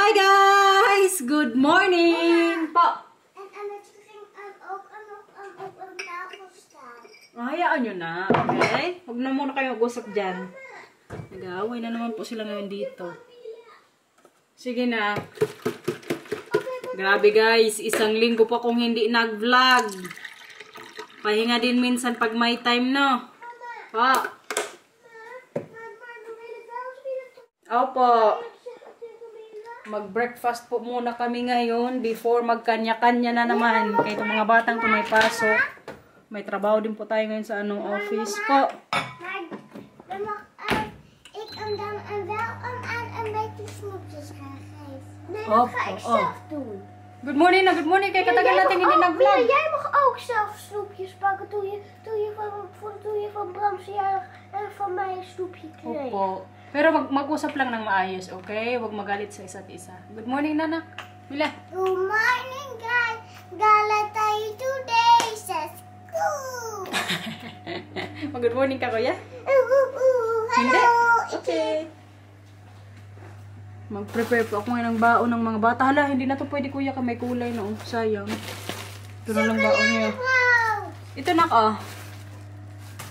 Hi guys! Good morning! Po! Hayaan nyo na, okay? Huwag na muna kayo mag-usap dyan. Nag-aaway na naman po sila ngayon dito. Sige na. Grabe guys, isang linggo po akong hindi nag-vlog. Pahinga din minsan pag may time, no? Po! Opo. Mag-breakfast po muna kami ngayon before magkanya-kanya na naman. Kaya itong mga batang to may pasok. May trabaho din po tayo ngayon sa anong office po. Good morning na, good morning. Kaya katagal natin hindi nag-vlog. Jij mag ook zelf snoepjes pakken toen je van Bram verjaardag en van mij een snoepje kreeg. Opo. Pero mag-usap lang ng maayos, okay? Huwag magalit sa isa't isa. Good morning, Nana. Mila. Good morning, guys. Gala tayo today sa school. Good morning ka, kuya? Hindi? Okay. Mag-prepare po ako ngayon ng baon ng mga bata. Hala, hindi na to pwede, kuya, ka may kulay na. Oh, sayang. Ito na lang baon niya. Ito na ka.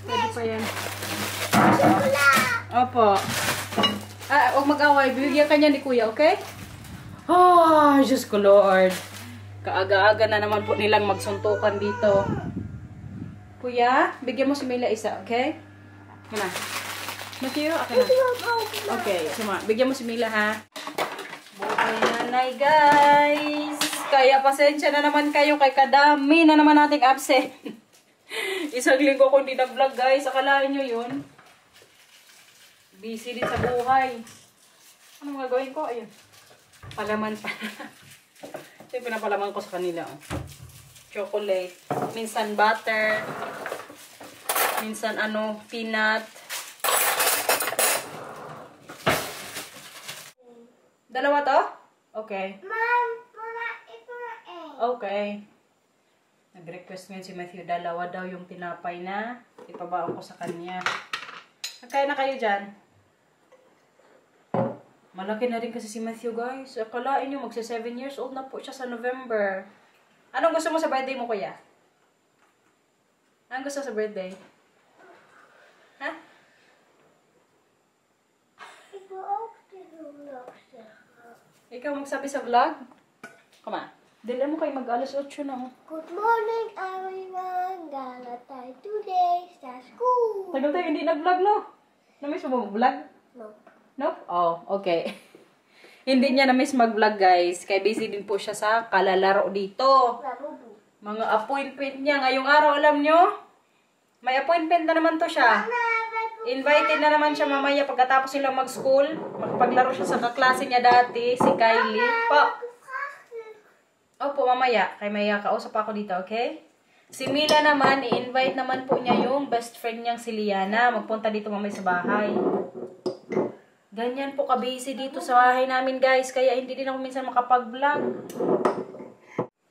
Pwede pa yan. Opo. Huwag mag-away. Bibigyan ka niya ni kuya, okay? Oh, Diyos ko, Lord. Kaaga-aga na naman po nilang magsuntukan dito. Kuya, bigyan mo si Mila isa, okay? Hina. Matiro, akin na. Okay, suma. Bigyan mo si Mila, ha? Buhay nanay, guys. Kaya pasensya na naman kayo kay kadami na naman nating absent. Isang linggo ko hindi nag-vlog, guys. Akalain nyo yun. Busy din sa buhay. Anong gagawin ko? Ayun. Palaman pa. Ito yung pinapalaman ko sa kanila. Oh. Chocolate. Minsan butter. Minsan peanut. Dalawa to? Okay. Mom, mama, ito na eh. Okay. Nag-request ngayon si Matthew. Dalawa daw yung tinapay na ipabaon ko sa kanya. Nagkaya na kayo dyan? Malaki na rin kasi si Matthew, guys. Akalain nyo, magsa 7 years old na po siya sa November. Anong gusto mo sa birthday mo, kuya? Anong gusto sa birthday? Ha? Ik wil ook dit vlog zeggen. Ikaw magsabi sa vlog? Come on. Dili mo kayo mag-alas 8 na. Good morning, everyone. Gala tayo today sa school. Tagal tayo hindi nag-vlog, no? Na-miss mo mag-vlog? No. No? Oh, okay. Hindi niya na-miss mag-vlog, guys. Kaya busy din po siya sa kalalaro dito. Labubu. Mga appointment niya. Ngayong araw, alam nyo? May appointment na naman to siya. Invited na naman siya mamaya pagkatapos silang mag-school. Magpaglaro siya sa kaklase niya dati, si Kylie. Po. Opo, mamaya. Kaya may kausap ako dito, okay? Si Mila naman, i-invite naman po niya yung best friend niyang si Liana. Magpunta dito mamaya sa bahay. Ganyan po ka-busy dito sa bahay namin, guys. Kaya hindi din ako minsan makapag-vlog.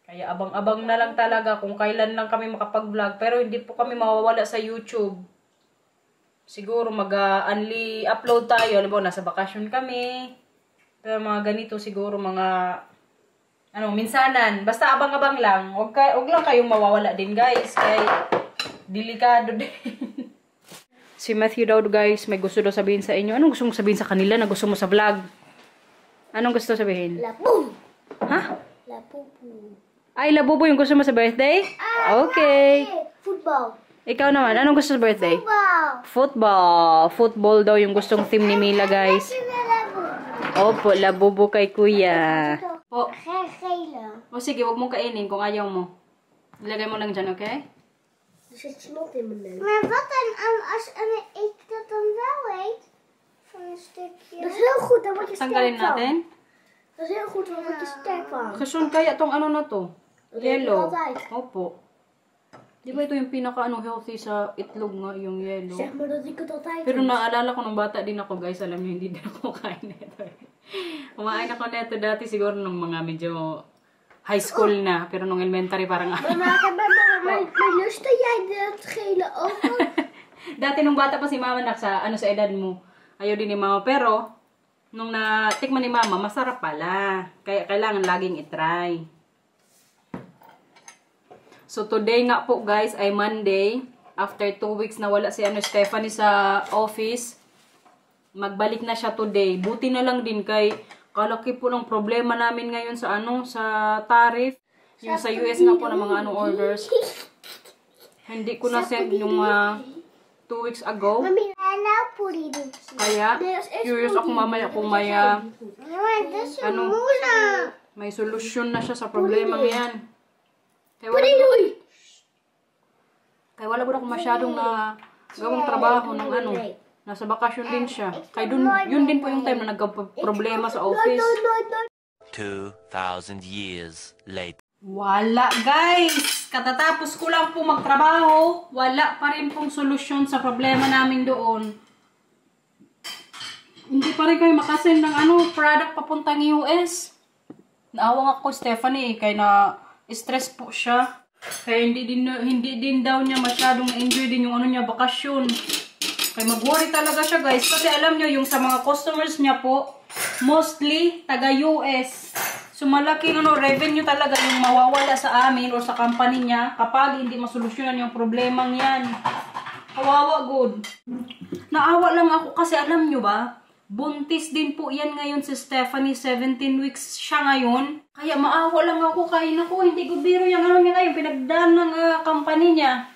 Kaya abang-abang na lang talaga kung kailan lang kami makapag-vlog. Pero hindi po kami mawawala sa YouTube. Siguro mag-only upload tayo. Alam mo, nasa bakasyon kami. Pero mga ganito siguro mga minsanan. Basta abang-abang lang. Huwag lang kayong mawawala din, guys. Kaya delikado din. Si Matthew daw, guys, may gusto daw sabihin sa inyo. Anong gusto mong sabihin sa kanila na gusto mo sa vlog? Anong gusto sabihin? Labubu. Ha? Labubu. Ay, labubo yung gusto mo sa birthday? Okay. Football. Ikaw naman, anong gusto sa birthday? Football. Football. Football daw yung gustong team ni Mila, guys. Opo, labubo kay kuya. Po. Gele. O sige, wag mong kainin kung ayaw mo. Ilagay mo lang dyan, okay? Er zit snot in mijn neus. Maar wat dan als ik dat dan wel eet? Van een stukje. Dat is heel goed, dan word je sterk Tanggalin van. natin. Dat is heel goed, dan word je sterk van. Kasun kaya tong ano na to? Dat eet je Yellow. altijd. Opo. Di ba ito yung pinaka healthy sa itlog nga, yung yellow? Zeg maar dat ik het altijd Pero eet. naalala ko nung bata din ako, guys. Alam niyo, hindi din ako kain nito. Kumain ako nito dati siguro nung mga medyo high school na. Pero nung elementary parang... Maar lustte jij dat gele ook? Dati nung bata pa si mama sa edad mo. Ayaw din ni mama. Pero, nung natikman ni mama, masarap pala. Kaya kailangan laging itry. So today nga po guys ay Monday. After 2 weeks na wala si Stephanie sa office. Magbalik na siya today. Buti na lang din kay kalaki po ng problema namin ngayon sa sa tariff. Yung sa US nga po ng mga orders. Hindi ko na send yung 2 weeks ago. Kaya curious ako mamaya kung may may solusyon na siya sa problema yan. Kaya wala po ako masyadong na gawang trabaho ng nasa bakasyon din siya. Kaya yun din po yung time na nagka-problema sa office. 2,000 years later. Wala guys! Katatapos ko lang po magtrabaho, wala pa rin pong solusyon sa problema namin doon. Hindi pa rin kayo makasend ng product papuntang US. Naawang ako Stephanie kaya na stress po siya. Kaya hindi din daw niya masyadong enjoy din yung bakasyon. Kaya mag-worry talaga siya guys. Kasi alam nyo, yung sa mga customers niya po, mostly taga-US. So malaking revenue talaga yung mawawala sa amin or sa company niya kapag hindi masolusyonan yung problemang yan. Kawawa good. Naawa lang ako kasi alam nyo ba, buntis din po yan ngayon si Stephanie, 17 weeks siya ngayon. Kaya maawa lang ako kaya naku, hindi ko biro yung niya ngayon, pinagdaan ng company niya.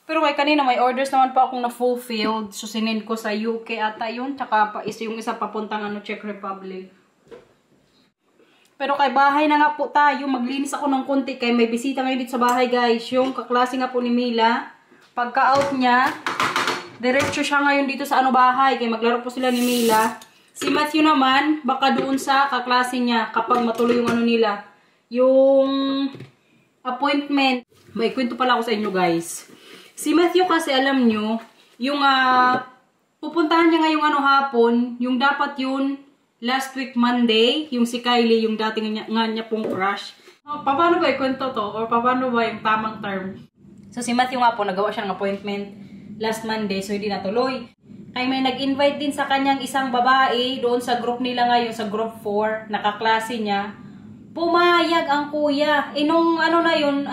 Pero kay kanina may orders naman pa akong na-fulfilled. So sinend ko sa UK ata yun, tsaka yung isa papuntang Czech Republic. Pero kay bahay na nga po tayo, maglinis ako ng konti kay may bisita ngayon dito sa bahay guys. Yung kaklase nga po ni Mila, pagka-out niya, diretso siya ngayon dito sa bahay. Kaya maglaro po sila ni Mila. Si Matthew naman, baka doon sa kaklase niya kapag matuloy yung nila. Yung appointment. May kwento pala ako sa inyo guys. Si Matthew kasi alam nyo, yung pupuntahan niya ngayong hapon, yung dapat yun last week Monday, yung si Kylie, yung dating nga niya pong crush. Paano ba ikwento to? Or paano ba yung tamang term? So si Matthew nga po, nagawa siya ng appointment last Monday, so hindi natuloy. Kaya may nag-invite din sa kanyang isang babae doon sa group nila ngayon, sa group 4, nakaklase niya. Pumayag ang kuya. Nung na yun,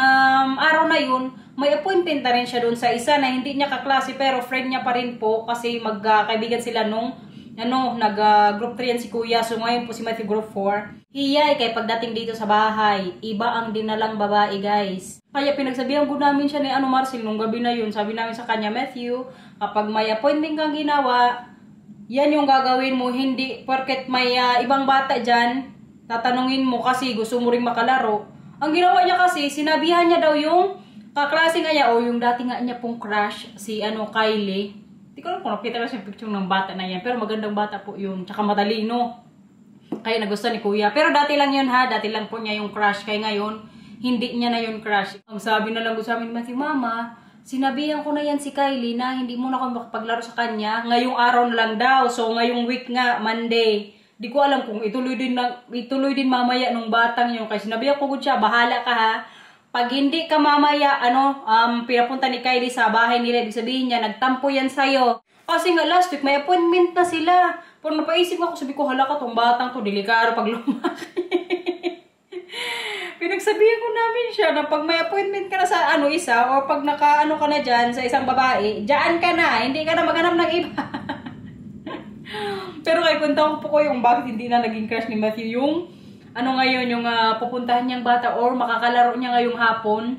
araw na yun, may appointment na rin siya doon sa isa na hindi niya kaklase pero friend niya pa rin po kasi magkaibigan sila nung nag-group 3 yan si kuya. So ngayon po si Matthew group 4. Hiyay, kaya pagdating dito sa bahay, iba ang dinalang babae guys. Kaya pinagsabihan ko namin siya ni Marcel nung gabi na yun. Sabi namin sa kanya, Matthew, kapag may appointment kang ginawa, yan yung gagawin mo. Hindi, porket may ibang bata dyan, tatanungin mo kasi gusto mo rin makalaro. Ang ginawa niya kasi, sinabihan niya daw yung kaklase nga niya o yung dati nga niya pong crush, si Kylie. Hindi ko alam kung nakita ko siya picture ng bata na yan. Pero magandang bata po yun. Tsaka matalino. Kaya nagustuhan ni kuya. Pero dati lang yun ha. Dati lang po niya yung crush. Kaya ngayon, hindi niya na yun crush. Ang sabi na lang sa amin ni Matthew, Mama, sinabihan ko na yan si Kylie na hindi mo na ako makapaglaro sa kanya. Ngayong araw na lang daw. So ngayong week nga, Monday. Di ko alam kung ituloy din mamaya nung batang yun. Kaya sinabihan ko siya, bahala ka ha. Pag hindi ka mamaya, pinapunta ni Kylie sa bahay nila, ibig sabihin niya, nagtampo yan sa'yo. Kasi nga last week, may appointment na sila. Pero napaisip ako, sabi ko, hala ka, tong batang to, delikado pag lumaki. Pinagsabihan ko namin siya na pag may appointment ka na sa isa, o pag ka na dyan sa isang babae, dyan ka na, hindi ka na maghanap ng iba. Pero kaya kwenta ko po yung bakit hindi na naging crush ni Matthew yung ngayon, yung pupuntahan niyang bata or makakalaro niya ngayong hapon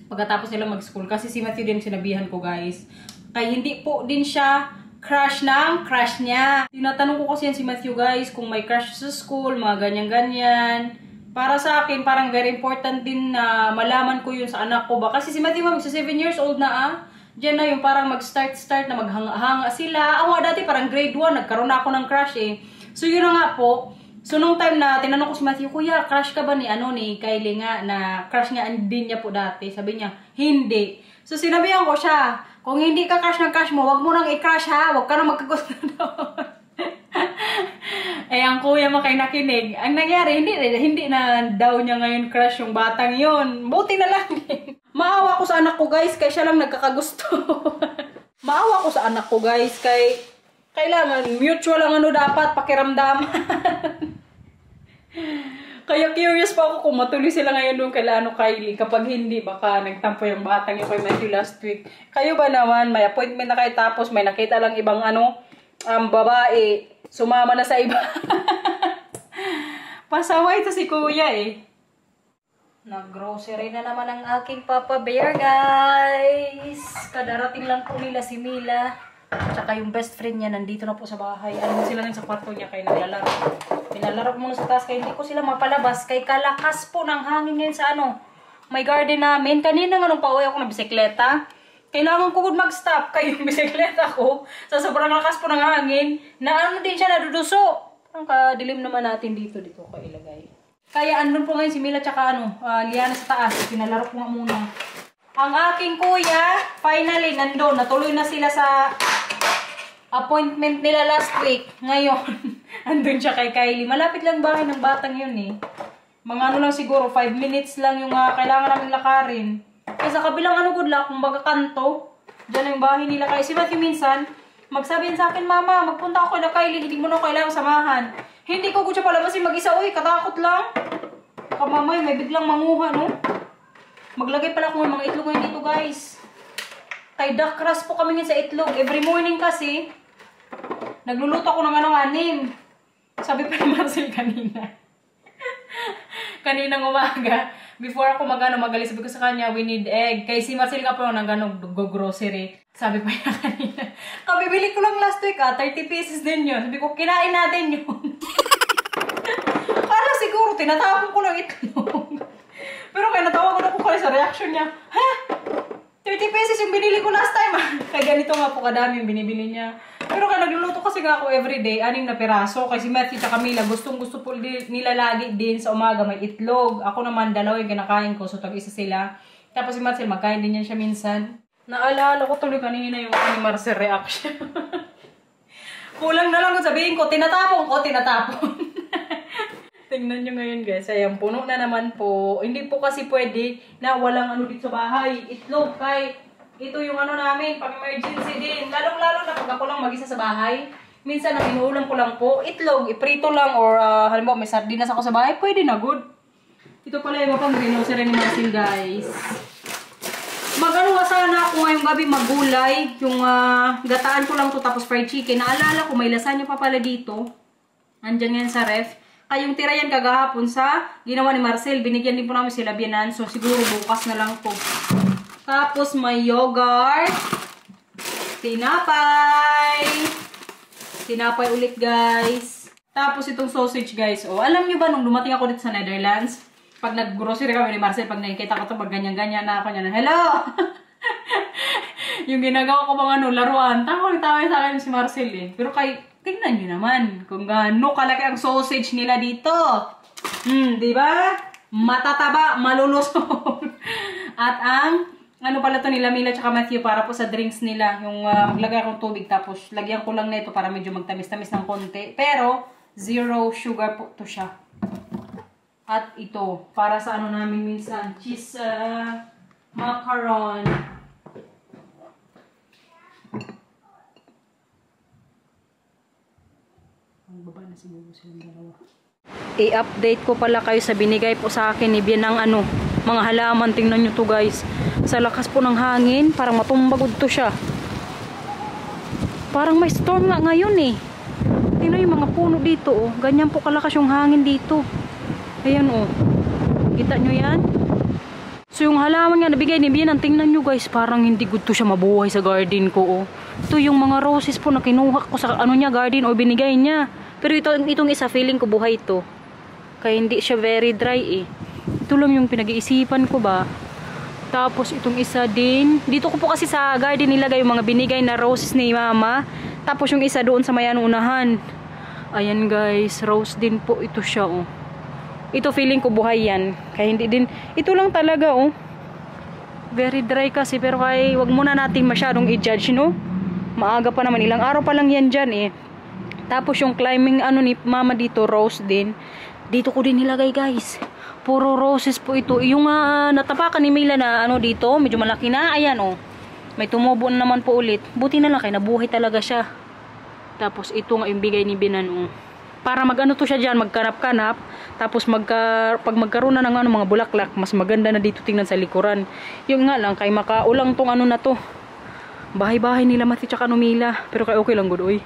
pagkatapos nila mag-school. Kasi si Matthew din sinabihan ko guys. Kaya hindi po din siya crush ng crush niya. Tinatanong ko kasi yan si Matthew guys kung may crush sa school, mga ganyan-ganyan. Para sa akin, parang very important din na malaman ko yun sa anak ko ba. Kasi si Matthew magsa 7 years old na Diyan na yung parang mag-start na maghanga-hanga sila. Ako dati parang grade 1, nagkaroon na ako ng crush eh. So yun na nga po. So, nung time na tinanong ko si Matthew, Kuya, crush ka ba ni Kylie nga, na crush nga din niya po dati? Sabi niya, hindi. So, sinabihan ko siya, kung hindi ka crush ng crush mo, wag mo nang i-crush ha, wag ka nang magkagusto doon. Ang kuya mo kay nakinig. Ang nangyari, hindi na daw niya ngayon crush yung batang yun. Buti na lang din. Maawa ko sa anak ko guys, kaya siya lang nagkakagusto. Maawa ko sa anak ko guys, kay Kailangan, mutual ang ano dapat, pakiramdaman. Kaya curious pa ako kung matuloy sila ngayon doon kay Kylie. Kapag hindi, baka nagtampo yung batang yung kay Matthew last week. Kayo ba naman, may appointment na kayo tapos may nakita lang ibang babae. Sumama na sa iba. Pasaway ito si kuya eh. Nag-grocery na naman ang aking Papa Bear, guys. Kadarating lang po nila si Mila. Tsaka yung best friend niya nandito na po sa bahay. Alam mo sila sa kwarto niya kaya naglalaro. Pinalaro ko muna sa taas kaya hindi ko sila mapalabas. Kay kalakas po ng hangin ngayon sa may garden namin. Kanina nga nung pauwi ako ng bisikleta. Kailangan ko good mag-stop. Kaya yung bisikleta ko sa sobrang lakas po ng hangin. Na din siya naduduso. Ang kadilim naman natin dito ko ilagay. Kaya andun po ngayon si Mila tsaka Liana sa taas. Pinalaro ko nga muna. Ang aking kuya, finally, nandun. Natuloy na sila sa appointment nila last week. Ngayon, andun siya kay Kylie. Malapit lang bahay ng batang yun eh. Mga lang siguro, 5 minutes lang yung kailangan namin lakarin. Kaya sa kabilang good luck, kung baga kanto, dyan yung bahay nila. Kaya si Matthew minsan, magsabihin sa akin, Mama, magpunta ako kay Kylie, hindi mo na kailangan samahan. Hindi ko siya palabasin mag-isa. Uy, katakot lang. Kamamay, may biglang manguha, no? Maglagay pala ako ng mga itlog ngayon dito, guys. Kay duck crust po kami sa itlog. Every morning kasi, nagluluto ako ng anim. Sabi pa ni Marcel kanina. Kaninang umaga, before ako magalis, sabi ko sa kanya, we need egg. Kay si Marcel nga po nag-grocery. Sabi pa niya kanina, kabibili ko lang last week 30 pieces din yun. Sabi ko, kinain natin yun. Kala siguro, tinatapon ko ng itlog. Pero kaya natawagan ako sa reaction niya, ha? 30 pesos yung binili ko last time. Kaya ganito nga po kadami yung binibili niya. Pero kaya nagluluto kasi nga ako everyday, 6 na piraso. Kasi si Matthew at Camila, gustong-gusto po nila lagi din sa umaga may itlog. Ako naman, 2 yung kinakain ko, so tag-isa sila. Tapos si Marcel, magkain din niya siya minsan. Naalala ko tuloy kanina yung ni Marcel reaction. Kulang na lang kung sabihin ko, tinatapon ko, tinatapon. Tingnan nyo ngayon guys, ayan, puno na naman po. Hindi po kasi pwede na walang dito sa bahay. Itlog, kay ito yung namin, pang emergency din. Lalong-lalo na pag ako lang mag-isa sa bahay. Minsan, ang inuulam ko lang po, itlog, iprito lang, or halimbawa may sardinas ako sa bahay, pwede na, good. Ito pala yung pang grocery ni Marcel, guys. Sana ako ngayong gabi maggulay. Yung gataan ko lang to tapos fried chicken. Naalala ko, may lasagna pa pala dito. Andyan yan sa ref. Yung tira yan kagahapon sa ginawa ni Marcel. Binigyan din po namin sila biyanan. So, siguro bukas na lang po. Tapos, may yogurt. Tinapay. Tinapay ulit, guys. Tapos, itong sausage, guys. Oh, alam nyo ba, nung dumating ako dito sa Netherlands, pag nag-grocery kami ni Marcel, pag nakikita ko ito, pag ganyan-ganyan na ako niya na, hello! Yung ginagawa ko mga laruan, tawa sa akin si Marcel eh. Pero tingnan nyo naman kung gaano kalaki ang sausage nila dito. Diba? Matataba, malulusog. At ang, pala to nila Mila tsaka Matthew para po sa drinks nila. Yung maglagay akong tubig tapos lagyan ko lang nito para medyo magtamis-tamis ng konti. Pero, 0 sugar po to siya. At ito, para sa namin minsan, cheese macaron. Baba na siguro silang dalawa. I-update ko pala kayo sa binigay po sa akin ni Bien ng mga halaman. Tingnan nyo to guys. Sa lakas po ng hangin, parang matumbagod to siya. Parang may storm nga ngayon eh. Tingnan yung mga puno dito oh. Ganyan po kalakas yung hangin dito. Ayan oh. Kita nyo yan? So yung halaman nga nabigay ni Bien, tingnan nyo guys, parang hindi good to siya mabuhay sa garden ko oh. Ito yung mga roses po na kinuha ko sa niya garden o binigay niya. Pero itong isa feeling ko buhay to. Kaya hindi siya very dry eh. Ito lang yung pinag-iisipan ko ba. Tapos itong isa din. Dito ko po kasi sa garden nilagay yung mga binigay na roses ni mama. Tapos yung isa doon sa mayan unahan. Ayan guys, rose din po ito siya oh. Ito feeling ko buhay yan. Kaya hindi din. Ito lang talaga oh. Very dry kasi pero kaya wag muna natin masyadong i-judge no. Maaga pa naman. Ilang araw pa lang yan dyan eh. Tapos yung climbing ni mama dito, rose din. Dito ko din nilagay guys. Puro roses po ito. Yung natapakan ni Mila na dito, medyo malaki na. Ayan oh. May tumubo na naman po ulit. Buti na lang kaya nabuhay talaga siya. Tapos ito nga yung bigay ni Binan. Para mag-ano to siya dyan, magkanap-kanap. Tapos pag magkaroon na ng ano, mga bulaklak, mas maganda na dito tingnan sa likuran. Yung nga lang, kay makaulang tong ano na to. Bahay-bahay nila Mati tsaka Numila. Pero kay okay lang good, oy.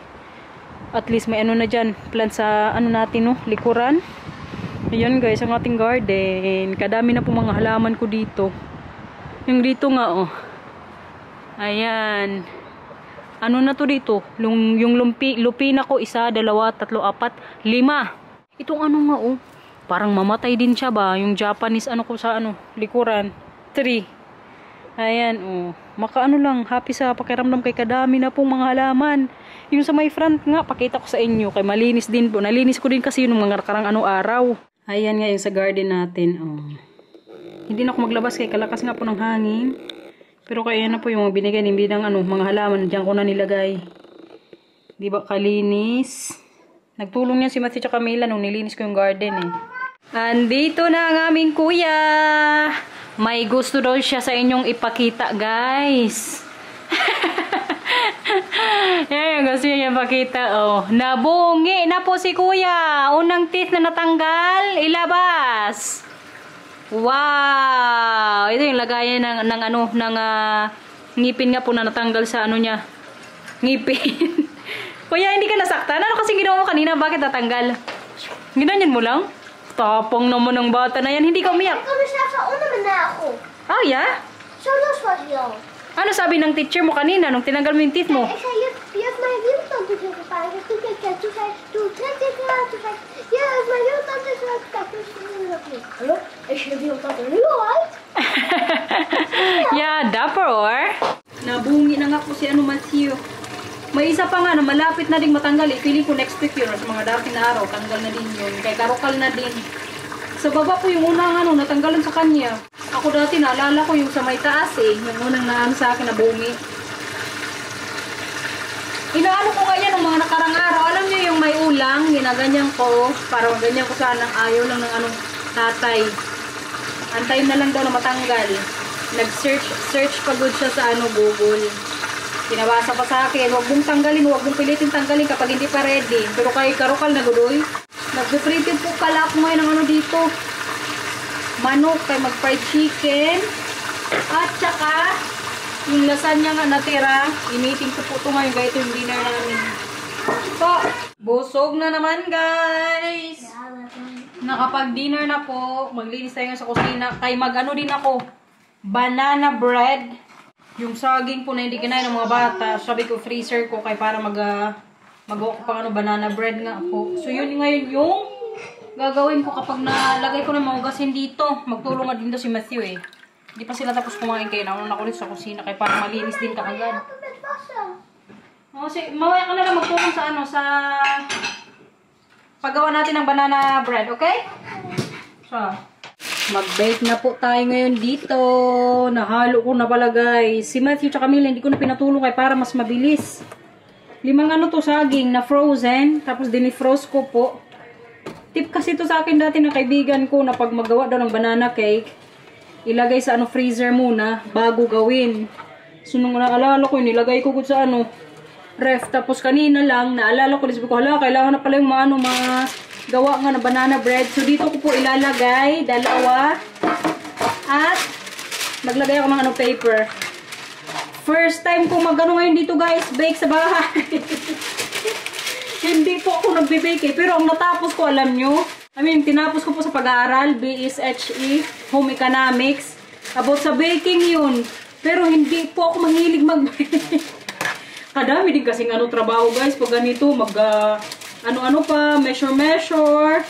At least may ano na dyan, plant sa ano natin, no, likuran. Ayan guys, ang ating garden. Kadami na po mga halaman ko dito. Yung dito nga, oh. Ayan. Ano na to dito? Yung lupina ko, 1, 2, 3, 4, 5. Itong ano nga, oh. Parang mamatay din siya ba? Yung Japanese ano ko sa ano, likuran. 3. Ayan, oh. Makaano lang, happy sa pakiramdam kay kadami na pong mga halaman. Yung sa may front nga, pakita ko sa inyo. Kay malinis din po. Nalinis ko din kasi yung mga karang ano araw. Ayan nga yung sa garden natin, oh. Hindi na ako maglabas kay kalakas nga po ng hangin. Pero kaya na po yung binigay ni Bidang ano, mga halaman. Diyan ko na nilagay. Di ba kalinis? Nagtulong niya si Matthew tsaka Camila nung nilinis ko yung garden eh. Andito na ang aming kuya. May gusto daw siya sa inyong ipakita guys. Yan yung gusto niya ipakita. Oh. Nabungi na po si kuya. Unang teeth na natanggal. Ilabas. Wow! Ito yung lagayan ng ano, ng ngipin nga po na natanggal sa ano niya. Ngipin. Kuya, hindi ka nasaktan? Ano kasi ginawa mo kanina? Bakit natanggal? Ginanyan mo lang? Tapang naman ng bata na yan. Hindi ka umiyak. Oh, yeah? Ano sabi ng teacher mo kanina nung tinanggal mo yung teeth mo? Yeah, dapper or? Nabungi na nga po si ano Matthew. May isa pa nga na malapit na din matanggal. Feeling ko next week yun. Sa mga dating na araw, tanggal na din yun. Kay karukal na din. Sa baba po yung unang ano, natanggalan sa kanya. Ako dati naalala ko yung sa may taas eh. Yung unang naano sa akin na bungi. Inaano ko nga yan ng mga nakarang araw. Alam niyo yung may ulang, ginaganyan ko. Para maganyan ko sana. Ayaw lang ng anong tatay. Antayin na lang daw na matanggal. Nag-search pagod siya sa ano, Google. Pinabasa pa sa akin, huwag mong tanggalin, huwag mong pilitin tanggalin kapag hindi pa ready. Pero kay karukal na gudoy. Nag-printed po pala ako ngayon ng ano dito. Manok, kay mag-fried chicken. At saka, yung lasagna nga natira. Initing ko po ito ngayon, kaya ito yung dinner namin. So, busog na naman guys. Nakapag-dinner na po. Maglinis tayo sa kusina. Kay mag-ano din ako. Banana bread. Yung saging po na hindi kinain ng mga bata. Sabi ko freezer ko kay para magawa ko pang ano, banana bread nga po. So yun ngayon yung gagawin ko kapag nalagay ko na mahugasin dito. Magtulong nga din to si Matthew eh. Hindi pa sila tapos kumain kaya nauna na ulit sa kusina kay para malinis din kaagad. Mamaya ka na lang magtulong sa ano, sa paggawa natin ng banana bread, okay? So, mag-bake na po tayo ngayon dito. Nahalo ko na pala guys. Si Matthew tsaka Camila hindi ko na pinatulong kay para mas mabilis. 5 ano to saging na frozen. Tapos dinifroze ko po. Tip kasi to sa akin dati ng kaibigan ko na pag magawa daw ng banana cake, ilagay sa ano freezer muna bago gawin. So nung naalala ko, nilagay ko sa ano ref. Tapos kanina lang naalala ko, sabi ko hala kailangan na pala yung mga gawa nga na banana bread. So dito ko po ilalagay 2 at maglagay ako ng ano paper. First time ko magano ngayon dito guys, bake sa bahay. Hindi po ako nagbe-bake eh, pero ang natapos ko alam nyo, tinapos ko po sa pag-aaral, BSHE, Home Economics, about sa baking yun. Pero hindi po ako mahilig mag-bake. Kadami din kasing ano trabaho guys, pag ganito ano-ano pa, measure.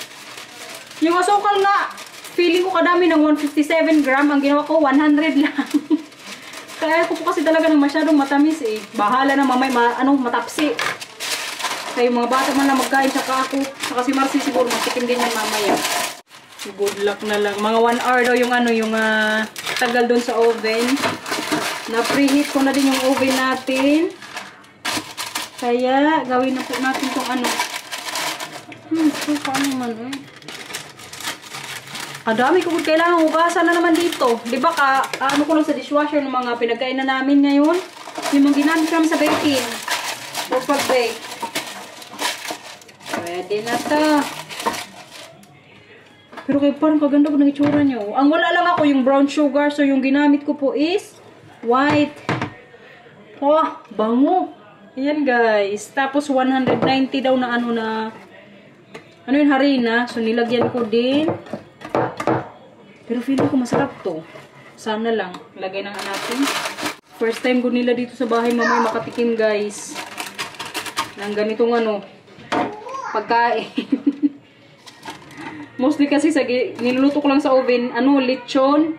Yung asukal nga, feeling ko kadami ng 157 gram. Ang ginawa ko, 100 lang. Kaya ko po kasi talaga ng masyadong matamis eh. Bahala na mamay, matapsi. Kaya yung mga bata man lang magkain, tsaka ako. Tsaka si Marcy siguro magtikim din yan mamaya. Good luck na lang. Mga 1 hour daw yung ano, yung tagal doon sa oven. Na-preheat ko na din yung oven natin. Kaya, gawin na po natin itong ano. Ito, paano man eh. Kadami ko kailangan hugasan na naman dito. Diba ano ko lang sa dishwasher ng mga pinagkain na namin ngayon. Yung mga ginamit namin sa baking. O pag-bake. Ready na to. Pero kayo parang kaganda ko ng itsura nyo. Ang wala lang ako yung brown sugar. So yung ginamit ko po is white. Oh, bango. Ayan guys. Tapos 190 daw na ano yun, harina. So nilagyan ko din. Pero feeling ko masarap to. Sana lang. Lagay na nga natin. First time ko nila dito sa bahay mamay makatikim guys. Ng ganitong pagkain. Mostly kasi niluluto ko lang sa oven, lechon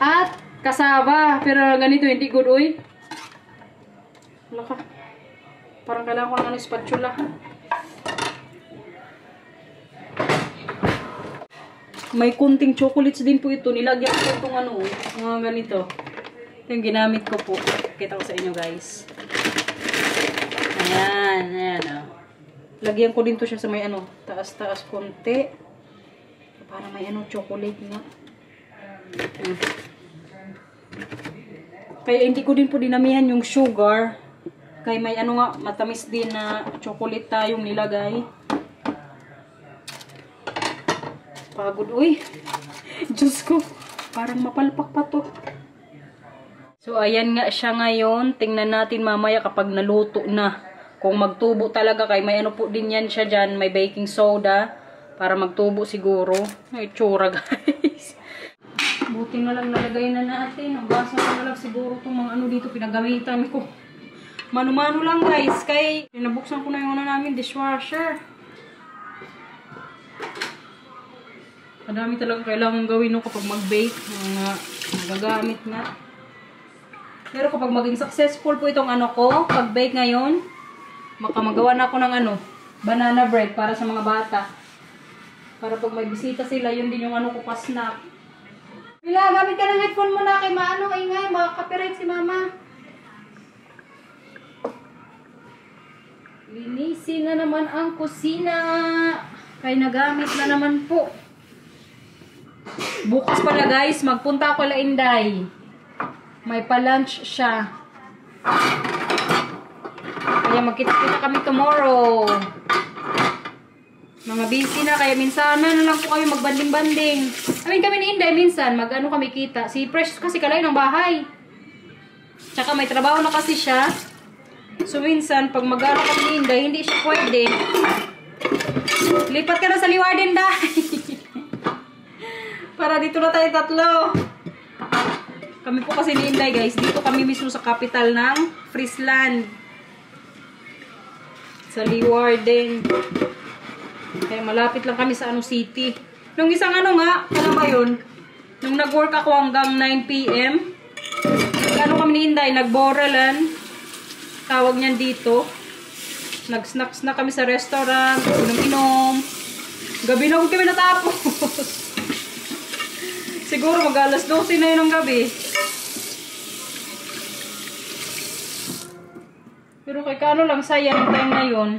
at kasaba. Pero ganito hindi good, oy. Wala ka. Parang kailangan ko ng spatula. May kunting chocolates din po ito. Nilagyan ko itong mga ganito. Ito yung ginamit ko po. Kita ko sa inyo guys. Ayan, ayan Lagyan ko din to siya sa may taas-taas konti. Para may chocolate nga. Kaya hindi ko din po dinamihan yung sugar. Kaya may matamis din na chocolate tayong nilagay. Pagod, uy. Diyos ko, parang mapalpak pa to. So, ayan nga siya ngayon. Tingnan natin mamaya kapag naluto na. Kung magtubo talaga, kay may po din yan siya dyan. May baking soda. Para magtubo siguro. Ay, tsura guys. Buti na lang nalagay na natin. Ang basa na lang siguro itong mga dito pinagamitan ko. Mano-mano lang guys. Kay pinabuksan ko na yung namin dishwasher. Madami talaga kailangan gawin kapag mag-bake. Nagagamit na. Pero kapag maging successful po itong pag-bake ngayon, makamagawa na ako ng banana bread para sa mga bata. Para pag may bisita sila, yun din yung ko pa-snack. Mila, gamit ka ng headphone mo na kay ingay, makaka-copyright si mama. Linisin na naman ang kusina. Kaya nagamit na naman po. Bukas pala guys, magpunta ako kay Inday. May pa-lunch siya. Kaya magkita-kita kami tomorrow. Mga busy na, kaya minsan na lang po kami magbanding-banding. Kami ni Inday, minsan kami kita. Si Fresh kasi kalay ng bahay. Tsaka may trabaho na kasi siya. So minsan, pag kami ni Inday, hindi siya pwede. Lipat ka na sa Liwarden, Day. Para dito na tayo tatlo. Kami po kasi ni Inday guys, dito kami mismo sa capital ng Friesland. Sa Leeuwarden. Kaya malapit lang kami sa city. Nung isang ba yun? Nung nag-work ako hanggang 9 PM, kami ni Inday, nagboralan. Tawag niyan dito. Nag-snacks na kami sa restaurant, inom-inom. Gabi na kami natapos. Siguro mag-alas 12 na yun ng gabi. Pero kay lang sayang time na yun.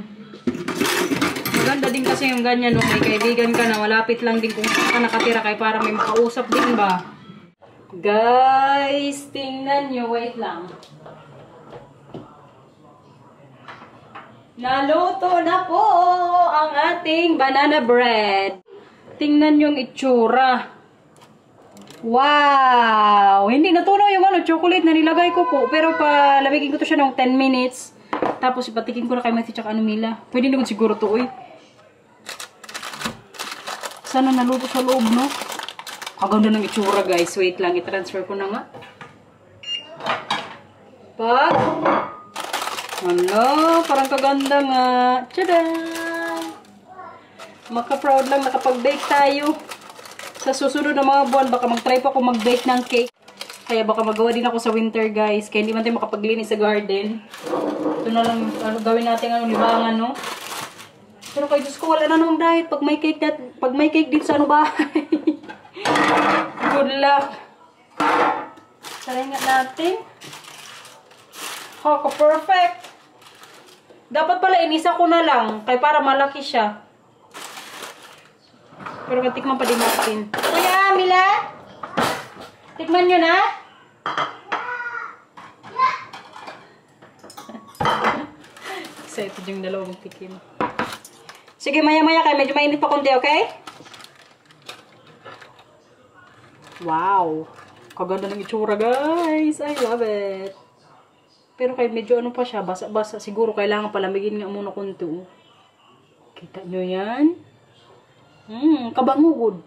Maganda din kasi yung ganyan nung may kaibigan ka na malapit lang din kung saan ka nakatira kay para may makausap din ba. Guys, tingnan nyo. Wait lang. Naluto na po ang ating banana bread. Tingnan yung itsura. Wow! Hindi natunaw yung chocolate na nilagay ko po. Pero palamigin ko to siya ng 10 minutes. Tapos ipatikin ko na kay Matthew tsaka Mila. Pwede naman siguro to, uy. Sana naluto sa loob, no? Kaganda ng itsura, guys. Wait lang, i-transfer ko na nga. Hala, parang kaganda nga. Tada! Maka-proud lang nakapag-bake tayo. Sa susunod na mga buwan, baka mag-try pa ako mag-bake ng cake. Kaya baka magawa din ako sa winter, guys. Kaya hindi man tayo makapaglinis sa garden. Ito na lang, gawin natin libangan, no? Pero kay Diyos ko, wala na nung diet. Pag may cake dito sa bahay. Good luck. Try nga natin. Perfect. Dapat pala inisa ko na lang. Kaya para malaki siya. Pero katikman pa din natin. Kuya, Mila? Tikman nyo na? Excited yung dalawang tikim. So Sige, maya-maya kayo. Medyo mainit pa konti, okay? Wow. Kaganda ng itsura, guys. I love it. Pero kahit medyo ano pa siya, basa-basa. Siguro kailangan palamigin nga muna konti. Kita nyo yan? Kabangugod.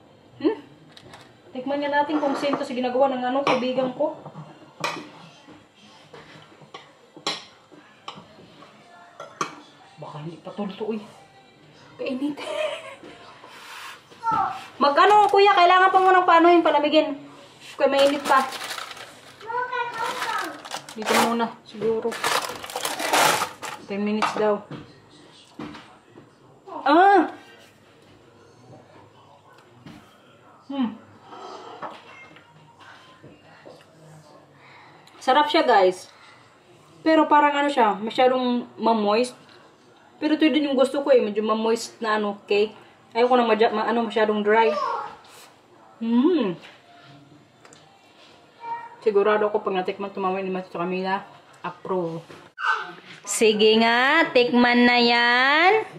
Tikman nga natin kung sino sa ginagawa ng ano, kaibigan ko. Baka hindi pa tulto, kainit. Mag-ano, kuya, kailangan pa munang paanohin, palamigin. Kaya mainit pa. Dito muna, siguro. 10 minutes daw. Sarap siya, guys. Pero parang ano siya, masyadong ma-moist. Pero ito din yung gusto ko medyo ma-moist na ano, cake. Ayaw ko nang masyadong dry. Sigurado ako pag natikman tumamay ni Matito Camila, approve. Sige nga, tikman na yan.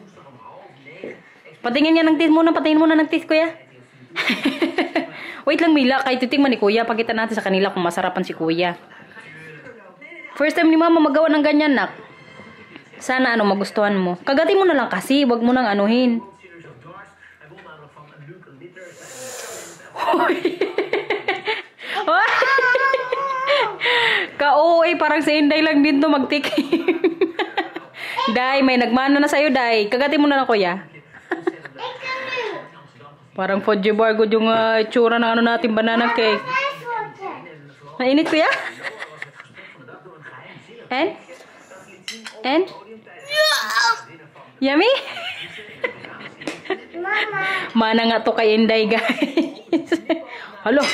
Patingin nga ng teeth muna, patingin muna ng teeth, kuya. Wait lang, Mila, kahit titikman ni kuya, pakita natin sa kanila kung masarapan si kuya. First time ni mama magawa ng ganyan, nak. Sana magustuhan mo. Kagatin mo na lang kasi, wag mo nang anuhin. Ka-OA, parang si Inday lang din to magtikim. Day, may nagmano na sa'yo, Day. Kagatin mo na lang, kuya. Parang fudgy bar, good yung itsura ng ano natin, banana cake. Mainit, kuya? And? Yummy? Mana nga to kay Inday, guys. Halo,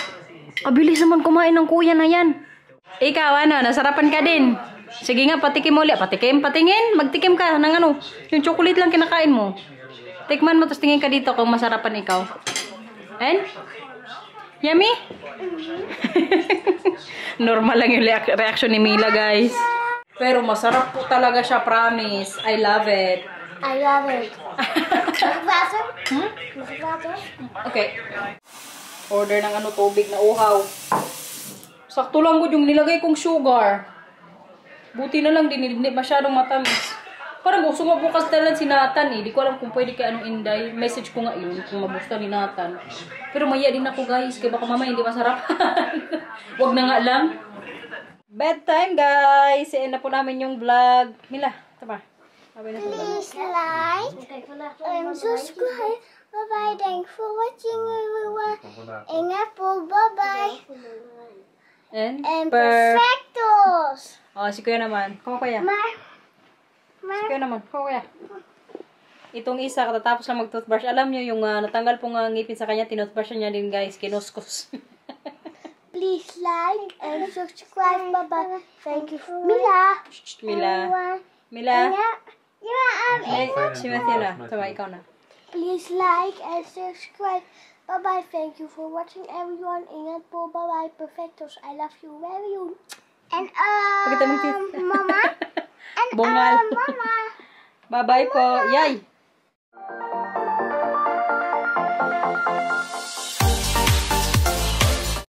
abilis naman kumain ng kuya na yan. Ikaw, nasarapan ka din. Sige nga, patikim mo ulit. Patingin. Magtikim ka ng ano. Yung chocolate lang kinakain mo. Tikman mo, tapos tingin ka dito kung masarapan ikaw. And? Yummy? Normal lang yung reaction ni Mila, guys. Pero masarap po talaga siya, promise. I love it. I love it. Water? Water? Okay. Order ng tubig na uhaw. Sakto lang yung nilagay kong sugar. Buti na lang, hindi masyadong matamis. Parang gusto nga bukas talaga si Nathan Di ko alam kung pwede kay Inday. Message ko nga yun kung mabusta ni Nathan. Pero maya din ako, guys. Kaya baka mamaya hindi masarap. Wag na nga lang. Bedtime, guys. End na po namin yung vlog. Mila, tama. Please like and subscribe. Bye-bye. Thanks for watching, everyone. And Apple, bye-bye. And perfectos. Si Kuya naman. Kuya. Si Kuya naman. Kuya. Itong isa, katatapos lang mag-toothbrush. Alam nyo, yung natanggal pong ngipin sa kanya, tinoothbrush niya din, guys. Kinuskos. Please like and subscribe. Bye-bye. Thank you for Mila. Mila. Si Matthew na. Tama, ikaw na. Please like and subscribe. Bye-bye. Thank you for watching, everyone. Ingat po. Bye-bye. Perfectos. I love you very much. And Mama. And Bungal. Mama. Bye-bye po. Yay!